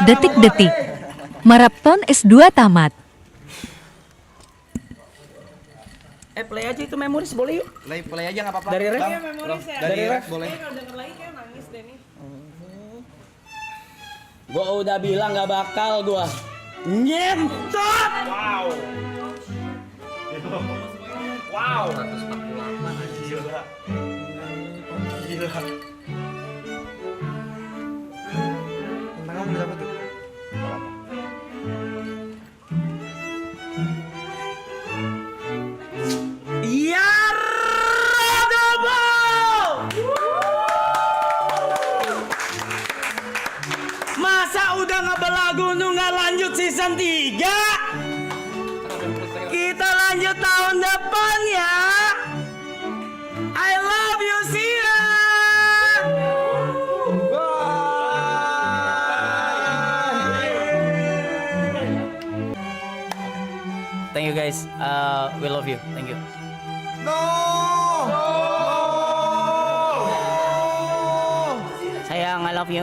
Detik-detik. Maraton S2 tamat. Play aja itu memoris boleh yuk. Play aja nggak apa-apa. Dari ref. Iya memoris ya. Dari ref boleh. Kalau denger lagi kayak nangis deh nih. Gua udah bilang nggak bakal gua. Nyentot. Wow. Wow. 148 Gila. Gila. Tentang kamu bisa apa tuh? Ya Radabo. Masa udah ngebelagu nggak lanjut season 3? Kita lanjut tahun depan ya. I love you, Sia. Thank you guys. We love you. Thank you. No! Sayang, I love you.